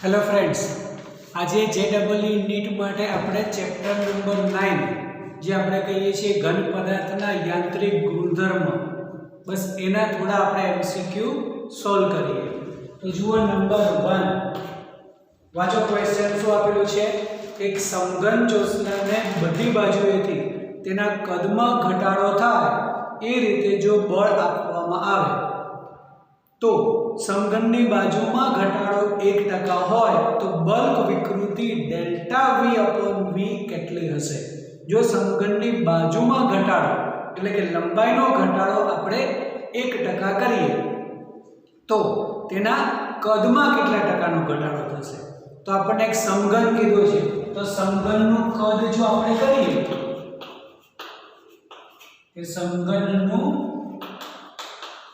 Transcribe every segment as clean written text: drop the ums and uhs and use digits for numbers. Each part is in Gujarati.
હેલો ફ્રેન્ડ્સ, આજે JEE નીટ માટે આપણે ચેપ્ટર નંબર 9 જે આપણે કહીએ છીએ ઘન પદાર્થના યાંત્રિક ગુણધર્મ, બસ એના થોડા આપણે MCQ સોલ્વ કરીએ. તો જુઓ નંબર 1, વાંચો ક્વેશ્ચન શું આપેલું છે. એક સમઘન ચોસલાને બધી બાજુએથી તેના કદમાં ઘટાડો થાય એ રીતે જો બળ આપવામાં આવે તો સમઘનની બાજુમાં ઘટાડો 1% હોય તો બલ્ક વિકૃતિ ΔV/V કેટલી હશે? જો સમઘનની બાજુમાં ઘટાડો એટલે કે લંબાઈનો ઘટાડો આપણે 1% કરીએ તો તેના કદમાં કેટલા ટકાનો ઘટાડો થશે? તો આપણને એક સમઘન કીધું છે, તો સમઘનનું કદ જો આપણે કરીએ કે સમઘનનું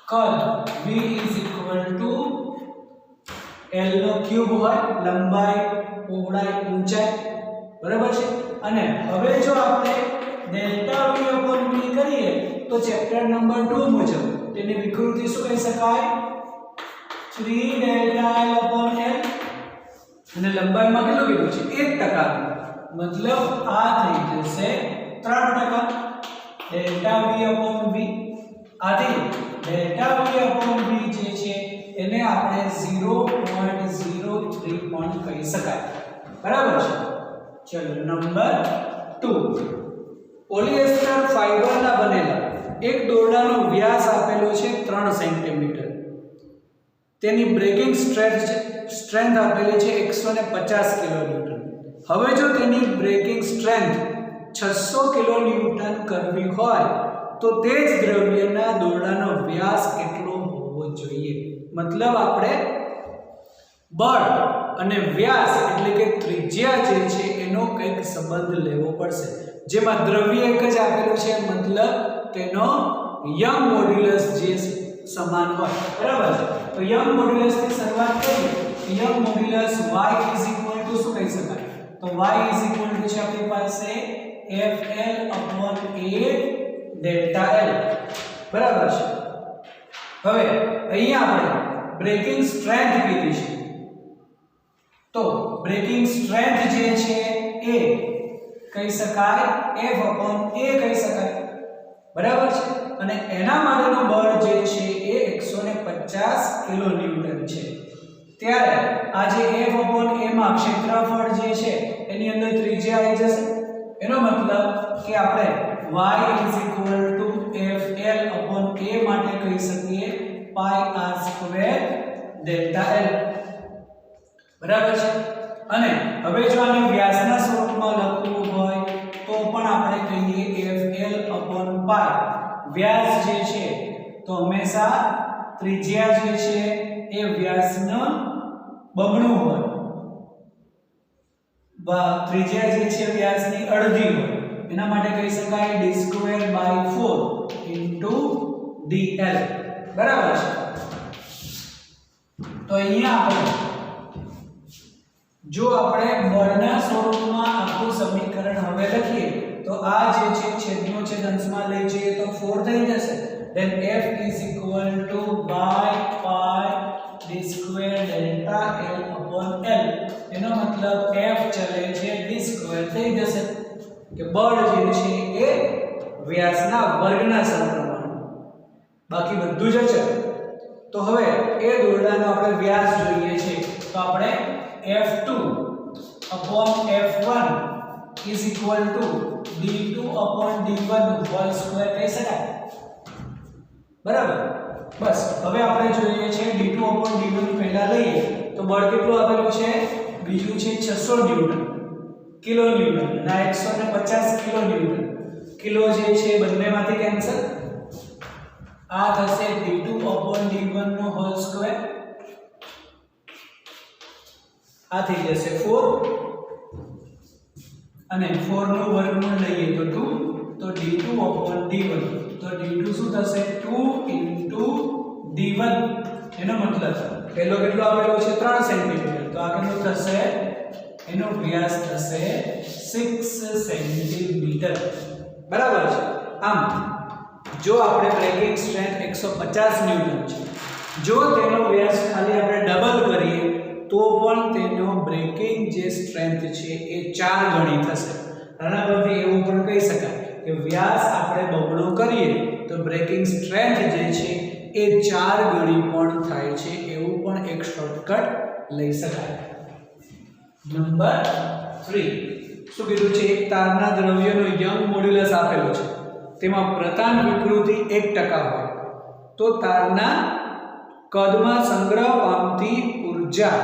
કદ V = L નો ક્યુબ હોય, લંબાઈ, પહોળાઈ, ઊંચાઈ, બરાબર છે. અને હવે જો આપણે ΔV/V કરીએ તો ચેપ્ટર નંબર 2 મુજબ તેની વિકૃતિ શું કહી શકાય? 3ΔL/L. અને લંબાઈમાં કેટલું કીધું છે? 1%. મતલબ આ થઈ જશે 3%. ΔV/V આથી ΔV/V જે છે એને આપણે 0.03 પણ કહી શકાય, બરાબર છે. ચલો નંબર 2, પોલિએસ્ટર ફાઇબરના બનેલા એક દોરડાનો વ્યાસ આપેલો છે 3 સેન્ટીમીટર. તેની બ્રેકિંગ સ્ટ્રેન્થ આપેલી છે 150 કિલોન્યુટન. હવે જો તેની બ્રેકિંગ સ્ટ્રેન્થ 600 કિલોન્યુટન કરવી હોય તો તે જ દ્રવ્યના દોરડાનો વ્યાસ કેટલો હોવો જોઈએ? મતલબ આપણે બળ અને વ્યાસ એટલે કે ત્રિજ્યા જે છે એનો કંઈક સંબંધ લેવો પડશે. જેમાં દ્રવ્ય એક જ આપેલું છે, મતલબ તેનો યંગ મોડ્યુલસ જે સમાન હોય, બરાબર છે. તો યંગ મોડ્યુલસ ની શરૂઆત કરીએ. યંગ મોડ્યુલસ y શું કહી શકાય? તો y છે આપણી પાસે FL/A ΔL, બરાબર છે. હવે અહીંયા આપણે બ્રેકિંગ સ્ટ્રેન્થ કીધી છે, તો બ્રેકિંગ સ્ટ્રેન્થ જે છે એ કહી શકાય F/A કહી શકાય, બરાબર છે. અને એના માટેનું બળ જે છે એ 150 કિલોન્યુટન છે. ત્યારે આ જે F/A માં ક્ષેત્રફળ જે છે એની અંદર ત્રિજ્યા આવી જશે. એનો મતલબ કે આપણે y FL/A માટે કહી શકીએ πr²ΔL, બરાબર છે. અને હવે જો આને વ્યાસના સ્વરૂપમાં લખવું હોય તો પણ આપણે કહીએ FL/π. વ્યાસ જે છે તો હંમેશા ત્રિજ્યા જે છે એ વ્યાસનું બમણું હોય, ત્રિજ્યા જે છે વ્યાસની અડધી હોય. એના માટે કહી શકાય d²/4 × dl, બરાબર છે. તો અહીંયા આપણે જો આપણે બળના સ્વરૂપમાં આખું સમીકરણ હવે લખીએ તો આ જે છે છેદનો છેદ અંશમાં લઈ જઈએ તો 4 થઈ જશે. then F = એનો મતલબ F ચલે છે d² થઈ જશે કે બળ જે છે એ વ્યાસના વર્ગના સમપ્રમાણ, બાકી બધું જ છે. તો હવે એ દોરડાનો આપણે વ્યાસ જોઈએ છે તો આપણે F2/F1 = d2/d1² કહી શકાય, બરાબર. બસ હવે આપણે જોઈએ છે d2/d1 પહેલા લઈએ તો બળ કેટલું આપેલું છે? બીજું છે 600 કિલોન્યુટન ના 150 કિલોન્યુટન. કિલો જે છે બંનેમાંથી કેન્સલ, આ થશે d2/d1², આ થઈ જશે 4 અને 4 નું વર્ગમૂળ લઈએ તો 2, તો d2/d1, તો d2 શું થશે? 2 × d1. એનો મતલબ પહેલો કેટલો આપેલો છે? 3 સેન્ટીમીટર, તો આ કેટલું થશે? એનો વ્યાસ થશે 6 સેન્ટીમીટર, બરાબર છે. આમ જો આપણે બ્રેકિંગ સ્ટ્રેન્થ 150 ન્યૂટન છે, જો તેનો વ્યાસ ખાલી આપણે તો પણ તેનો બ્રેકિંગ જે સ્ટ્રેન્થ છે એ 4 ગણી થશે. આના પરથી એવું પણ કહી શકાય કે વ્યાસ આપણે બમણો કરીએ તો બ્રેકિંગ સ્ટ્રેન્થ જે છે એ 4 ગણી પણ થાય છે. એવું પણ એક શોર્ટકટ લઈ શકાય. નંબર 3 શું કીધું છે? એક તારના દ્રવ્યનો યંગ મોડ્યુલસ આપેલો છે, તેમાં પ્રતાપ વિકૃતિ 1% હોય તો તારના કદમાં સંગ્રહ પામતી ઊર્જા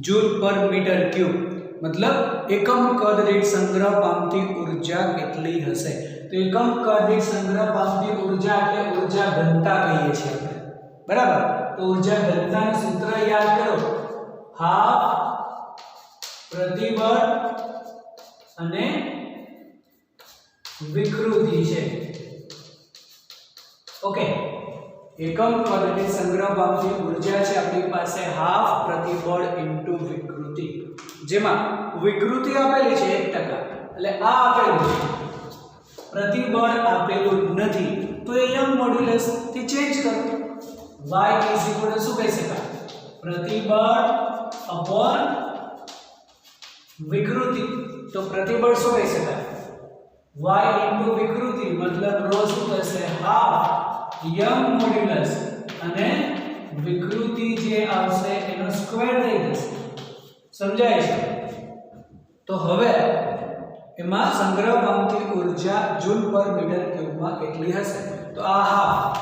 જૂલ પર મીટર ક્યુબ, મતલબ એકમ કદ દીઠ સંગ્રહ પામતી ઊર્જા કેટલી હશે? તો એકમ કદ દીઠ સંગ્રહ પામતી ઊર્જા એટલે ઊર્જા ઘનતા કહીએ છીએ આપણે, બરાબર? તો ઊર્જા ઘનતાનું સૂત્ર યાદ કરો, હાફ પ્રતિબળ અને વિકૃતિ છે. ઓકે, એકમ કદ દીઠ સંગ્રહ પામતી ઊર્જા છે આપણી પાસે હાફ પ્રતિબળ ઇન્ટુ વિકૃતિ, જેમાં વિકૃતિ આપેલી છે 1%, એટલે આ આપેલું છે, પ્રતિબળ આપેલું નથી, તો એ યંગ મોડ્યુલસ થી ચેન્જ કરો. y શું કહી શકાય? પ્રતિબળ અપોન વિકૃતિ. તો પ્રતિબળ શું કહી શકાય? y ઇન્ટુ વિકૃતિ, મતલબ રો શું થશે? હાફ યંગ મોડ્યુલસ અને વિકૃતિ જે આવશે એનો સ્ક્વેર થઈ જશે. સમજાય છે? તો હવે એમાં સંગ્રહ પામતી ઊર્જા જૂલ પર મીટર ક્યુબમાં કેટલી હશે? તો આ હાફ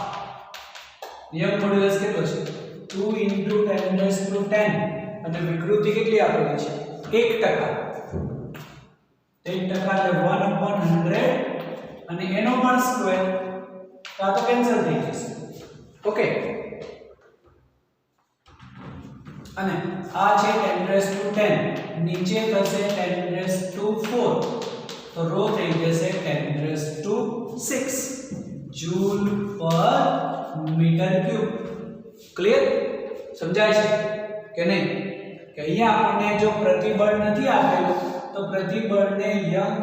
યંગ મોડ્યુલસ કેટલો છે? 2 × 10⁻10 અને વિકૃતિ કેટલી આપેલી છે? 1%. 1% એટલે 1/100 અને એનો પણ સ્ક્વેર, તો આ તો કેન્સલ થઈ જશે. ઓકે, અને આ છે 10⁻10, નીચે થશે 10⁻4, તો રો થઈ જશે 10⁻6 જૂલ પર મીટર ક્યુબ. ક્લિયર? સમજાય છે કે નહીં? કે અહીંયા આપણને જો પ્રતિબળ નથી આપેલું તો પ્રતિબળને યંગ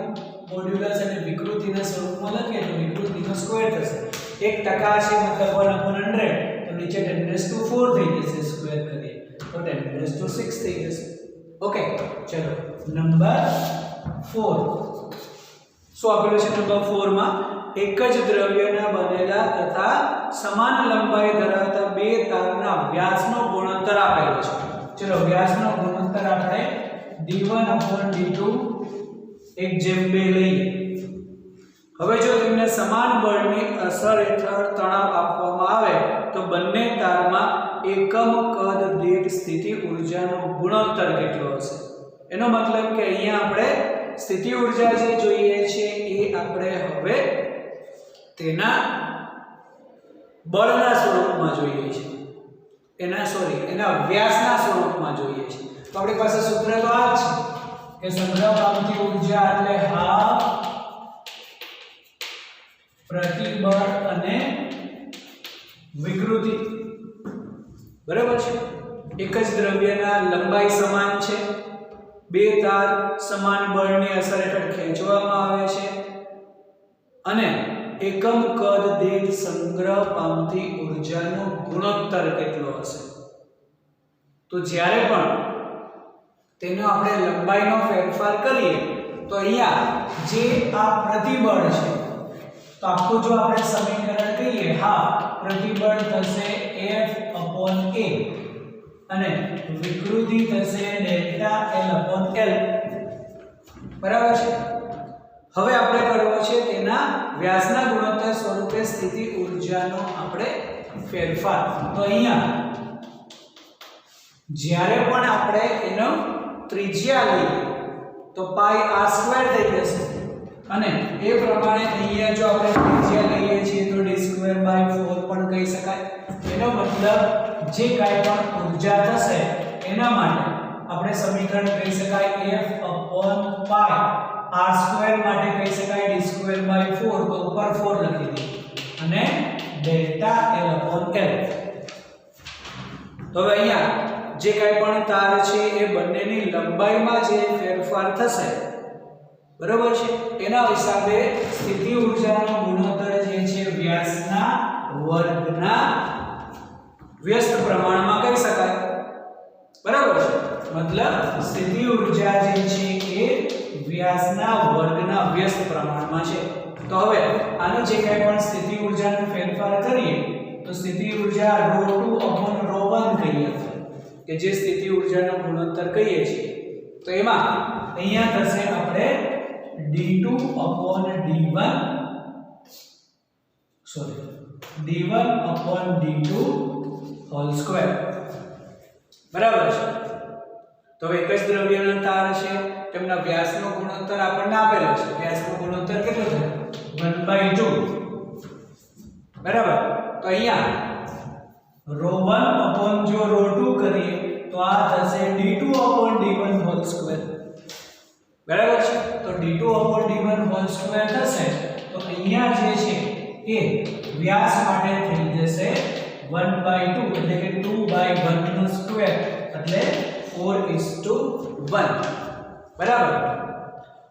મોડ્યુલસ અને વિકૃતિના સ્વરૂપમાં લખીએ તો વિકૃતિનો સ્ક્વેર થશે. 1% છે મતલબ 1/100, તો નીચે 10⁻4 થઈ જશે, સ્ક્વેર કરીએ તો 10⁻6 થઈ જશે. ઓકે, ચલો નંબર 4 શું આપેલું છે? નંબર 4 માં એક જ દ્રવ્યના બનેલા તથા સમાન લંબાઈ ધરાવતા બે તારના વ્યાસનો ગુણોત્તર આપેલો છે. ચલો વ્યાસનો ગુણોત્તર આપણે d1/d2 1/2 લઈએ. હવે જો તેમને સમાન બળની અસર હેઠળ તણાવ આપવામાં આવે તો બંને તારમાં એકમ કદ દીઠ સ્થિતિ ઊર્જાનો ગુણોત્તર કેટલો હશે? એનો મતલબ કે અહીંયા આપણે સ્થિતિ ઊર્જા જે જોઈએ છે એ આપણે હવે તેના બળના સ્વરૂપમાં જોઈએ છે, એના વ્યાસના સ્વરૂપમાં જોઈએ છે. તો આપણી પાસે સૂત્ર તો આ જ છે કે સંગ્રહ પામતી ઊર્જા એટલે હાફ પ્રતિબળ અને વિકૃતિ, બરાબર છે? એક જ દ્રવ્યના લંબાઈ સમાન છે, બે તાર સમાન બળની અસર હેઠળ ખેંચવામાં આવે છે અને એકમ કદ દીઠ સંગ્રહ પામતી ઊર્જાનો ગુણોત્તર કેટલો હશે? તો જ્યારે પણ તેનો આપણે લંબાઈનો ફેરફાર કરીએ તો અહીંયા જે આ પ્રતિબળ છે, તો આખું જો આપણે સમીકરણ કહીએ, હા પ્રતિબળ થશે F/A અને વિકૃતિ થશે Δl/L, બરાબર છે? હવે આપણે કરવો છે તેના વ્યાસના ગુણોત્તર સ્વરૂપે સ્થિતિ ઊર્જાનો આપણે ફેરફાર. તો અહીંયા જ્યારે પણ આપણે એનો ત્રિજ્યા લઈએ તો πr² થઈ જશે અને એ પ્રમાણે અહીંયા જો આપણે ત્રિજ્યા લઈએ છીએ તો d²/4 પણ કહી શકાય. એનો મતલબ જે કાંઈ પણ ઊર્જા થશે એના માટે આપણે સમીકરણ કહી શકાય F/π, r² માટે કહી શકાય d²/4, તો ઉપર 4 લખી દઈએ અને Δl/L. તો હવે અહીંયા જે કાંઈ પણ તાર છે એ બંનેની લંબાઈમાં જે ફેરફાર થશે, બરોબર છે, એના હિસાબે સ્થિતિ ઊર્જાનો ગુણોત્તર જે છે વ્યાસના વર્ગના વ્યસ્ત પ્રમાણમાં કહી શકાય, બરાબર મતલબ સ્થિતિ ઊર્જા જે છે એ વ્યાસના વર્ગના વ્યસ્ત પ્રમાણમાં છે. તો હવે આનો જે કંઈ પણ સ્થિતિ ઊર્જાનો ફેરફાર કરીએ તો સ્થિતિ ઊર્જા ρ2/ρ1 કહીએ કે જે સ્થિતિ ઊર્જાનો ગુણોત્તર કહીએ છીએ. તો એમાં અહીંયા થશે આપણે d1/d1 હોલ સ્ક્વેર. બરાબર છે. તો હવે એક જ દ્રવ્યના તાર છે, તેમના વ્યાસનો ગુણોત્તર આપણને આપેલો છે. વ્યાસનો ગુણોત્તર કેટલો છે? 1/2. બરાબર. તો અહીંયા ρ1 જો ρ2 કરીએ તો આ થશે d2/d1 હોલ સ્ક્વેર. બરાબર છે. તો d2/d1 હોલ સ્ક્વેર થશે. તો અહીંયા જે છે એ વ્યાસ માટે થઈ જશે 1/2 એટલે કે 2/1 નો સ્ક્વેર એટલે 4:1. બરાબર.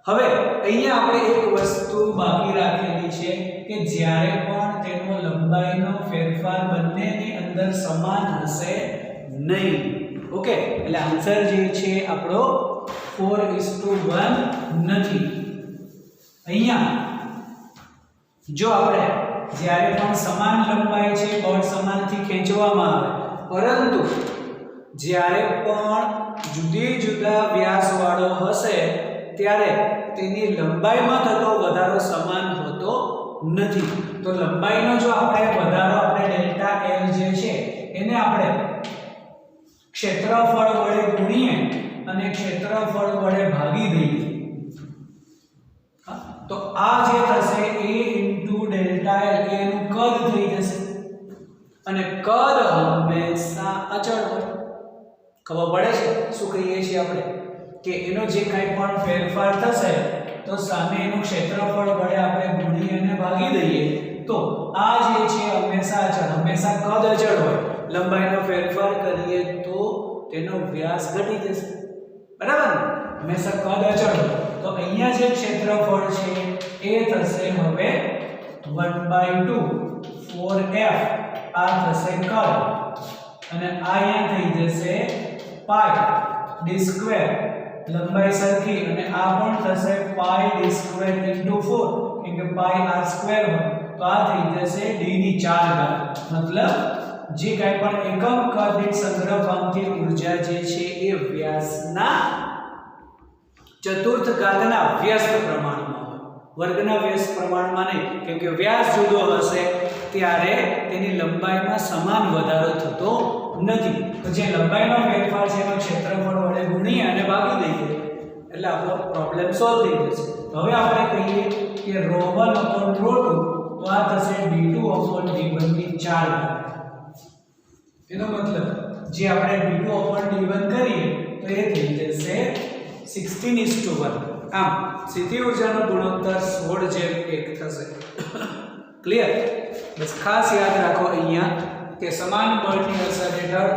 હવે અહીંયા આપણે એક વસ્તુ બાકી રાખેલી છે કે જ્યારે પણ તેનો લંબાઈનો ફેરફાર બંનેની અંદર સમાન હશે નહીં. ઓકે, એટલે આન્સર જે છે આપણો 4:1 નથી. અહીંયા જો આપણે જ્યારે પણ સમાન લંબાઈ છે બળ સમાનથી ખેંચવામાં આવે, પરંતુ જ્યારે પણ જુદી જુદા વ્યાસવાળો હશે ત્યારે તેની લંબાઈમાં થતો વધારો સમાન હોતો નથી. તો લંબાઈનો જો આપણે વધારો આપણે ડેલ્ટા L જે છે એને આપણે ક્ષેત્રફળ વડે ગુણીએ અને ક્ષેત્રફળ વડે ભાગી દઈએ તો આ જે થશે a ડેલ્ટા L એનું કદ થઈ જશે. અને કદ હંમેશા અચળ હોય. ખબર પડે છે શું કહીએ છીએ આપણે કે એનો જે કંઈ પણ ફેરફાર થશે તો સામે એનું ક્ષેત્રફળ વડે આપણે ગુણી અને ભાગી દઈએ તો આ જે છે હંમેશા અચળ, હંમેશા કદ અચળ હોય. લંબાઈનો ફેરફાર કરીએ તો તેનો વ્યાસ ઘટી જશે. બરાબર ને? હંમેશા કદ અચળ હોય. તો અહીંયા જે ક્ષેત્રફળ છે એ થશે હવે 1/2 4f. આ થશે કદ અને આ અહીંયા થઈ જશે પાઈ d². લંબાઈ સરખી અને આ પણ થશે પાઈ d² * 4 કેમ કે પાઈ r² હોય તો આ થઈ જશે d ની 4 ઘાત. મતલબ જે કંઈ પણ એકમ કદ દીઠ સંગ્રહ પામતી ઊર્જા જે છે એ વ્યાસના ચતુર્થ ઘાતના વ્યસ્ત પ્રમાણમાં હોય, વર્ગના વ્યસ્ત પ્રમાણમાં નહીં. કેમ કે વ્યાસ જુદો હશે ત્યારે તેની લંબાઈમાં સમાન વધારો થતો નથી. તો જે લંબાઈનો ફેરફાર છે એનો ક્ષેત્રફળ વડે ગુણીએ અને ભાગી દઈએ એટલે આપણો પ્રોબ્લેમ સોલ્વ થઈ જશે. હવે આપણે કહીએ કે ρ1/ρ2 તો આ થશે d2/d1 ની 4 ઘાત. એનો મતલબ જે આપણે d2/d1 કરીએ તો એ થઈ જશે 16:1. આમ સ્થિતિ ઊર્જાનો ગુણોત્તર 16:1 થશે. ક્લિયર? બસ ખાસ યાદ રાખો અહીંયા કે સમાન બળની અસર હેઠળ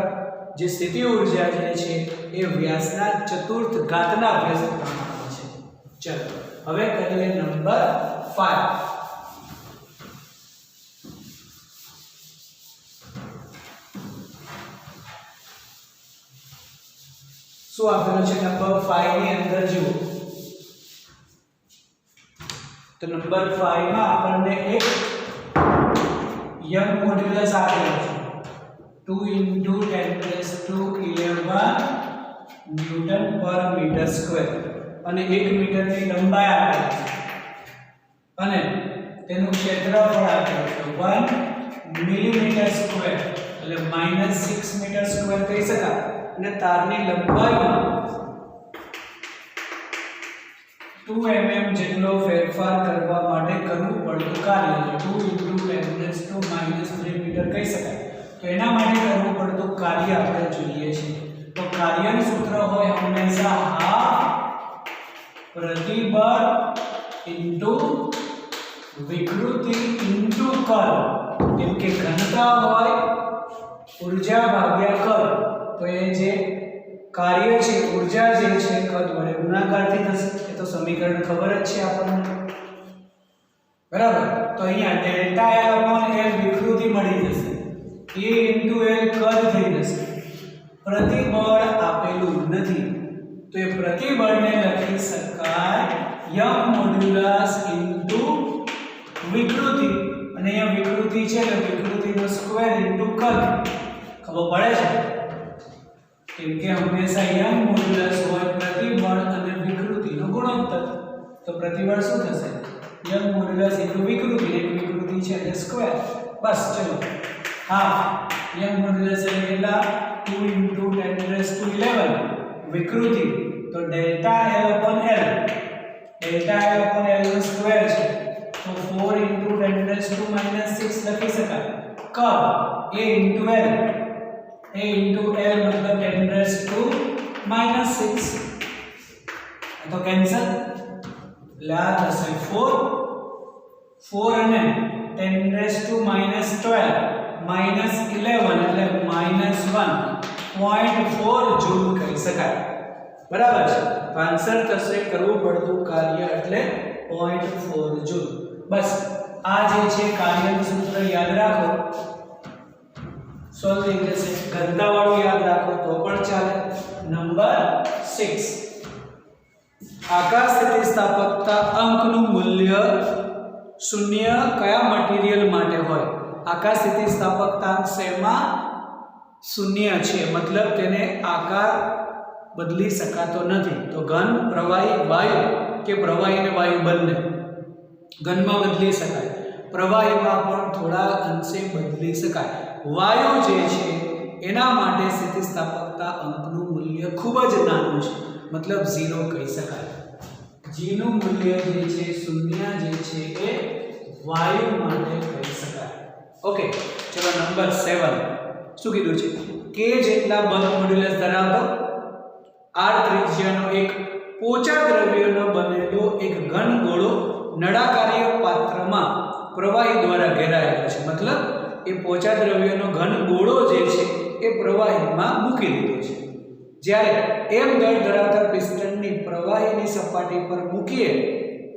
જે સ્થિતિ ઊર્જા જે છે એ વ્યાસના ચતુર્થ ઘાતના વ્યસ્ત પ્રમાણમાં છે. ચલો હવે કરીએ નંબર 5. શું આપેલું છે નંબર 5 ની અંદર જુઓ તો નંબર 5 માં આપણને એક યંગ મોડ્યુલસ આપેલું છે 2 × 10⁻²N/m². અને 1 મીટરની લંબાઈ આપેલી છે અને તેનું ક્ષેત્રફળ આપેલું છે 1 મિલીમીટર સ્ક્વેર એટલે -6 મીટર સ્ક્વેર કહી શકાય. અને તારની લંબાઈમાં 2 mm જેટલો ફેરફાર કરવા માટે કરવું પડતું કાર્ય 2 × 10⁻³ મીટર કહી શકાય. તો એના માટે કરવું પડતું કાર્ય આપણે જોઈએ છીએ. તો કાર્યનું સૂત્ર હોય હંમેશા હાફ પ્રતિબળ ઇન્ટુ વિકૃતિ ઇન્ટુ કદ. કેમ કે ઘનતા હોય ઊર્જા ભાગ્યા કદ તો એ જે કાર્ય છે ઊર્જા જે છે કદ વડે ગુણાકારથી થશે. એ તો સમીકરણ ખબર જ છે આપણને. બરાબર. તો અહીંયા ડેલ્ટા L/L વિકૃતિ મળી જશે. a * L કદ થઈ જશે પ્રતિબળ આપેલું નથી તો એ પ્રતિબળને લખી શકાય યંગ મોડ્યુલસ ઇન્ટુ વિકૃતિ અને અહીંયા વિકૃતિ છે એટલે વિકૃતિનો સ્ક્વેર ઇન્ટુ કદ ખબર પડે છે કેમ કે હંમેશા યંગ મોડ્યુલસ હોય પ્રતિબળ અને વિકૃતિનો ગુણોત્તર તો પ્રતિબળ શું થશે યંગ મોડ્યુલસ ઇન્ટુ વિકૃતિ એક વિકૃતિ છે એટલે સ્ક્વેર બસ ચલો હાફ યંગ મોડ્યુલસ એટલે કેટલા 2 into 10⁻11 વિકૃતિ તો delta L upon L delta L upon L નો સ્ક્વેર છે તો 4 into 10⁻6 લખી શકાય કદ A into L A into L मतलब 10⁻6 तो कैंसिल ला થશે 4 અને 10⁻12 -11 એટલે -1.4 જૂલ કહી શકાય બરાબર છે તો આન્સર થશે કરવું પડતું કાર્ય એટલે 0.4 જૂલ બસ આ જે છે કાર્યનું સૂત્ર યાદ રાખો સોલ્વ થઈ જશે ઘનતાવાળું યાદ રાખો તો પણ ચાલે નંબર 6 આકાશ સ્થિતિસ્થાપકતા અંકનું મૂલ્ય શૂન્ય કયા મટીરીયલ માટે હોય આકાશ સ્થિતિસ્થાપકતા અંક શેમાં શૂન્ય છે મતલબ તેને આકાર બદલી શકાતો નથી તો ઘન પ્રવાહી વાયુ કે પ્રવાહી અને વાયુ બંને ઘનમાં બદલી શકાય પ્રવાહીમાં પણ થોડા અંશે બદલી શકાય વાયુ જે છે એના માટે સ્થિતિસ્થાપકતા અંકનું મૂલ્ય ખૂબ જ નાનું છે મતલબ 0 કહી શકાય g નું મૂલ્ય જે છે શૂન્ય જે છે એ વાયુ માટે કહી શકાય ઓકે ચલો નંબર 7 શું કીધું છે કે જેટલા બલ્ક મોડ્યુલસ ધરાવતો r ત્રિજ્યાનો એક પોચા દ્રવ્યનો બનેલો એક ઘન ગોળો નળાકારીય પાત્રમાં પ્રવાહી દ્વારા ઘેરાયેલો છે મતલબ એ પોચા દ્રવ્યનો ઘન ગોળો જે છે એ પ્રવાહીમાં મૂકી દીધો છે જ્યારે m દળ ધરાવતા પિસ્ટનની પ્રવાહીની સપાટી પર મૂકીએ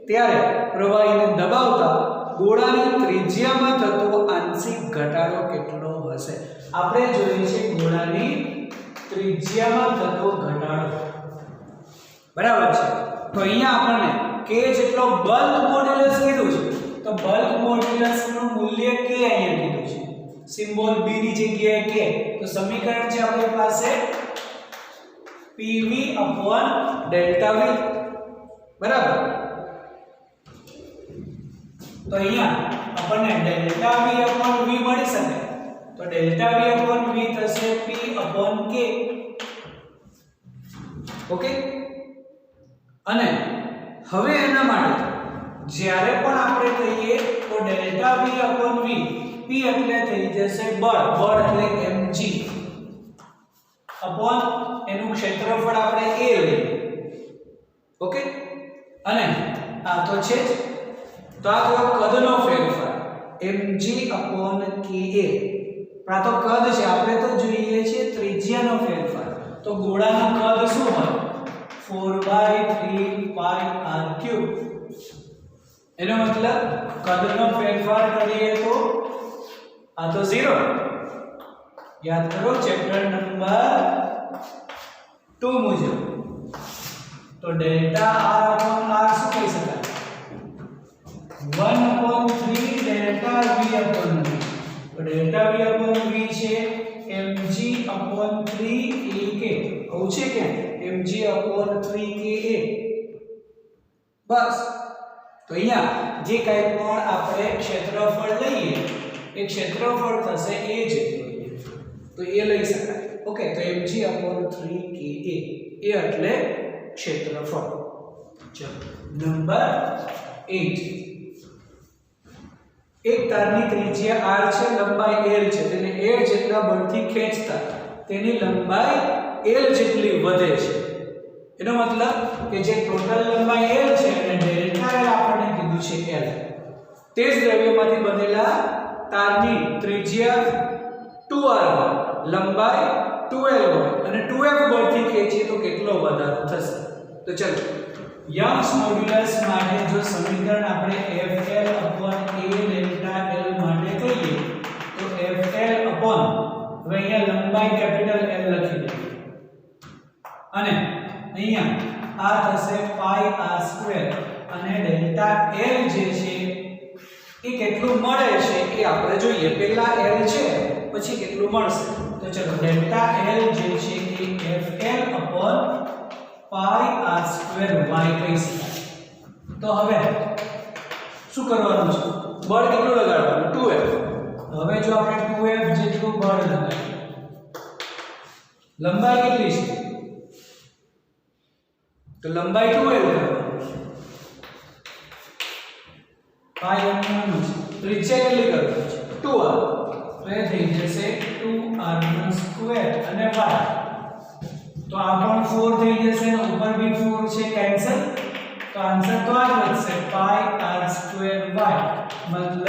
ત્યારે પ્રવાહીને દબાવતા ગોળાની ત્રિજ્યામાં થતો આંશિક ઘટાડો કેટલો હશે આપણે જોઈએ છે ગોળાની ત્રિજ્યામાં થતો ઘટાડો બરાબર છે તો અહીંયા આપણને કે જેટલો બલ્ક મોડ્યુલસ કીધું છે તો બલ્ક મોડ્યુલસ નું મૂલ્ય કે અહીંયા કીધું છે સિમ્બોલ b ની જગ્યાએ કે તો સમીકરણ છે આપણી પાસે pv/Δv બરાબર તો અહીંયા આપણને ΔV/V મળી શકે તો ΔV/V થશે p/k ઓકે અને હવે એના માટે જ્યારે પણ આપણે કહીએ તો ΔV/V p એટલે થઈ જશે બળ એટલે mg અપોન એનું ક્ષેત્રફળ આપણે a લઈએ ઓકે અને આ તો છે જ તો આ તો કદનો ફેરફાર mg/ka આ તો કદ છે આપણે તો જોઈએ છે ત્રિજ્યાનો ફેરફાર તો ગોળાનું કદ શું હોય 4/3πr³ એનો મતલબ કદનો ફેરફાર કરીએ તો આ તો 0 યાદ કરો ચેપ્ટર નંબર 2 મુજબ તો ΔR/R શું કહી શકાય 1/3 ΔV/V તો ΔV/V છે mg/3k આવું છે કે mg/3ka બસ તો અહીંયા જે કંઈ પણ આપણે ક્ષેત્રફળ લઈએ એ ક્ષેત્રફળ થશે a જેટલું તો એ લઈ શકાય ઓકે તો mg/3ka એ એટલે ક્ષેત્રફળ ચલો નંબર 8 એક તારની ત્રિજ્યા r છે લંબાઈ l છે તેને l જેટલા બળથી ખેંચતા તેની લંબાઈ l જેટલી વધે છે એનો મતલબ કે જે ટોટલ લંબાઈ l છે અને ડેલ્ટા l આપણને કીધું છે l તે જ દ્રવ્યમાંથી બનેલા તારની ત્રિજ્યા 2r હોય લંબાઈ 2l હોય અને 2f બળથી ખેંચીએ તો કેટલો વધારો થશે તો ચલો યંગ્સ મોડ્યુલસ માટે જો સમીકરણ આપણે FL/A ડેલ્ટા L માટે કહીએ તો FL/ હવે અહીંયા લંબાઈ કેપિટલ L લખી દઈએ અને અહીંયા આ થશે પાઈ આર સ્ક્વેર અને ડેલ્ટા એલ જે છે એ કેટલું મળે છે એ આપણે જોઈએ. પહેલા એલ છે પછી કેટલું મળશે. તો ચલો ડેલ્ટા એલ જે છે એ fl upon પાઈ આર સ્ક્વેર y કહી શકાય. તો હવે શું કરવાનું છે? બળ કેટલું લગાડવાનું? 2f. હવે જો આપણે 2f જેટલું બળ લગાડીએ, લંબાઈ કેટલી છે? તો લંબાઈ 2l કરવાની છે. પાઈ m નું છે. ત્રિજ્યા કેટલી કરવાની છે? 2r. તો એ થઈ જશે 2r નો સ્ક્વેર અને y. તો આ પણ 4 થઈ જશે અને ઉપર બી 4 છે, કેન્સલ. તો આન્સર તો આ જ વધશે પાઈ આર સ્ક્વેર y. મતલબ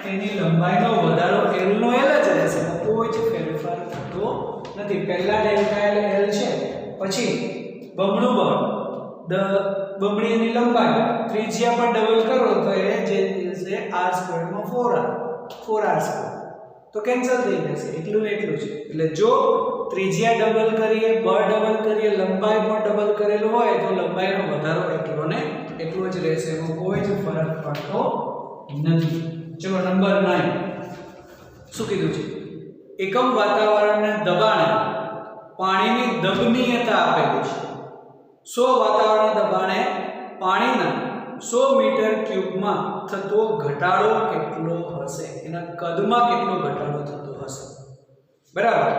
તેની લંબાઈનો વધારો l નો l જ રહેશે, કોઈ જ ફેરફાર થતો નથી. પહેલા ડેલ્ટા એલ છે, પછી બમણું બળ બમણી એની લંબાઈ, ત્રિજ્યા પર ડબલ કરો તો એ જે છે r સ્ક્વેર માં 4r સ્ક્વેર. તો કેન્સલ થઈ જશે, એટલું ને એટલું છે. એટલે જો ત્રિજ્યા ડબલ કરીએ, બળ ડબલ કરીએ, લંબાઈ પણ ડબલ કરેલું હોય તો લંબાઈનો વધારો એટલો ને એટલો જ રહેશે, એમાં કોઈ જ ફરક પડતો નથી. ચલો નંબર 9 શું કીધું છે? એકમ વાતાવરણના દબાણે પાણીની દબનીયતા આપેલી છે. 100 વાતાવરણના દબાણે પાણીના 100 મીટર ક્યુબમાં થતો ઘટાડો કેટલો હશે? એના કદમાં કેટલો ઘટાડો થતો હશે? બરાબર.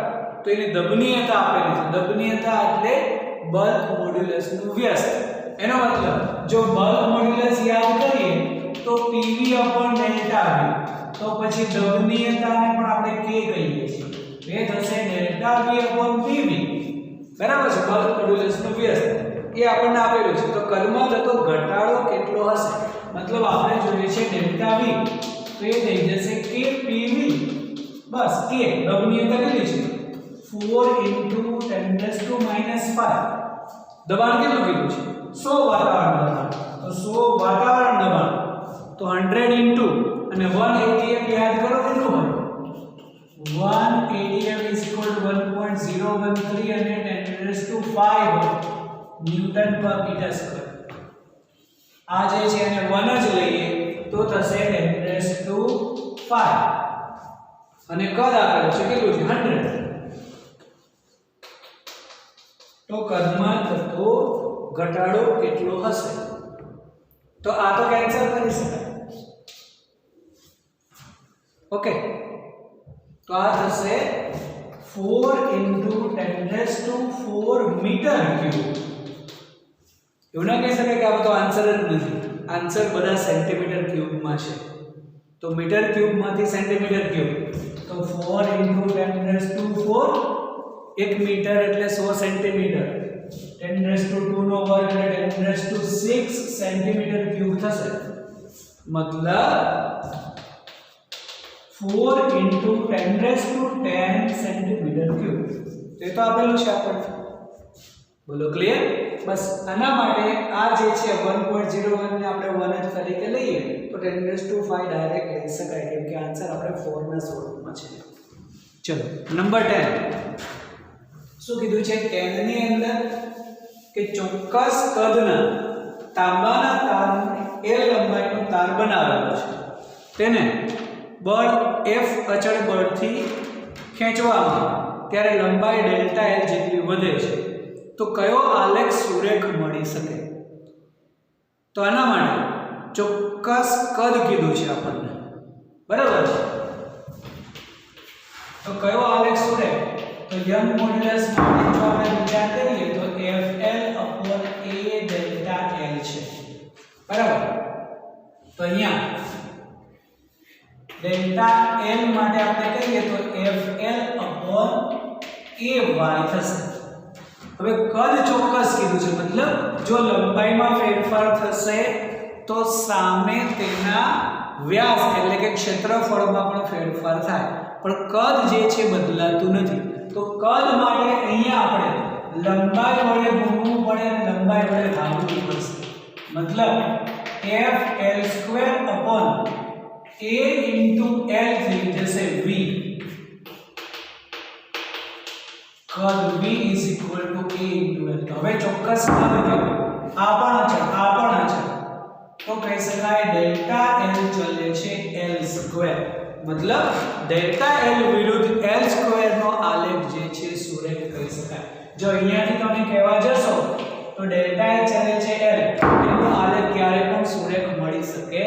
તો એની દબનીયતા આપેલી છે. દબનીયતા એટલે બલ્ક મોડ્યુલસનું વ્યસ્ત. એનો મતલબ જો બલ્ક મોડ્યુલસ યાદ કરીએ તો PV upon ડેલ્ટા V. તો પછી દબનીયતાને પણ આપણે K કહીએ છીએ. એ થશે ડેલ્ટા V upon PV. બરાબર છે. બલ્ક મોડ્યુલસનું વ્યસ્ત એ આપણને આપેલું છે. તો કદમાં થતો ઘટાડો કેટલો હશે? મતલબ આપણે જોઈએ છે ડેલ્ટા V, તો એ થઈ જશે K PV. બસ K દબનીયતા કેટલી છે? 4 × 10⁻⁵. દબાણ કેટલું કીધું છે? 100 વાતાવરણ દબાણ. તો 100 વાતાવરણ દબાણ તો 100 × અને 1 atm યાદ કરો કેટલું હોય? 1 atm = 1.013 અને 10⁵ ન્યૂટન પર મીટર સ્ક્વેર. આ જે છે એને 1 જ લઈએ તો થશે 10⁵. અને કદ આપેલું છે કેટલું છે? 100. તો કદમાં થતો ઘટાડો કેટલો હશે? તો આ તો કેન્સલ કરી શકાય. ઓકે, તો આ થશે 4 × 10⁴ મીટર ક્યુબ. એવું ના કહી શકાય કે આ તો આન્સર જ નથી. આન્સર બધા સેન્ટીમીટર ક્યુબમાં છે. તો મીટર ક્યુબમાંથી સેન્ટીમીટર ક્યુબ, તો 4 × 10⁴, 1 મીટર એટલે 100 સેન્ટીમીટર, 10⁻² નો વર્ગ એટલે 10⁶ સેન્ટીમીટર ક્યુબ થશે. મતલબ 4 × 10⁻10 સેન્ટીમીટર ક્યુબ. તો એ તો આપેલું છે આપણને. બોલો ક્લિયર? બસ આના માટે આ જે છે 1.01 ને આપણે 1 જ તરીકે લઈએ તો 10⁵ ડાયરેક્ટ લઈ શકાય, કેમ કે આન્સર આપણે 4 ના સ્વરૂપમાં છે. ચલો નંબર 10 શું કીધું છે? 10 ની અંદર કે ચોક્કસ કદના તાંબાના તારની L લંબાઈનો તાર બનાવેલો છે. તેને બળ F અચળ બળથી ખેંચવામાં ત્યારે લંબાઈ ડેલ્ટા L જેટલી વધે છે. તો કયો આલેખ સુરેખ મળી શકે? તો આના માટે ચોક્કસ કદ કીધું છે આપણને. બરાબર છે. તો કયો આલેખ સુરેખ? તો યંગ મોડ્યુલસ માટે જો આપણે વિચાર કરીએ તો FL/A ડેલ્ટા L છે. બરાબર. તો અહીંયા ડેલ્ટા L માટે આપણે કહીએ તો FL/AY થશે. હવે કદ ચોક્કસ કીધું છે, મતલબ જો લંબાઈમાં ફેરફાર થશે તો સામે તેના વ્યાસ એટલે કે ક્ષેત્રફળમાં પણ ફેરફાર થાય, પણ કદ જે છે બદલાતું નથી. તો કદ માટે અહીંયા આપણે લંબાઈ વડે ગુણવું પડે અને લંબાઈ વડે ભાગવું પડશે. મતલબ FL² A × L થઈ જશે V. કદ v = a * l. હવે ચોક્કસ કદ કેવું? આ પણ અચળ તો કહી શકાય ડેલ્ટા l ચલે છે l². મતલબ ડેલ્ટા l વિરુદ્ધ l² નો આલેખ જે છે સુરેખ કહી શકાય. જો અહીંયાથી તમે કહેવા જશો તો ડેલ્ટા l ચલે છે l, એનો આલેખ ક્યારે પણ સુરેખ મળી શકે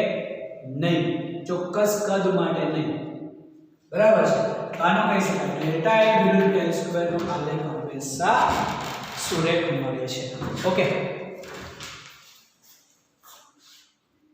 નહીં, ચોક્કસ કદ માટે નહીં. બરાબર છે? આનો કહી શકાય ડેલ્ટા l વિરુદ્ધ l² નો આલેખ હંમેશા સુરેખ મળે છે. ઓકે.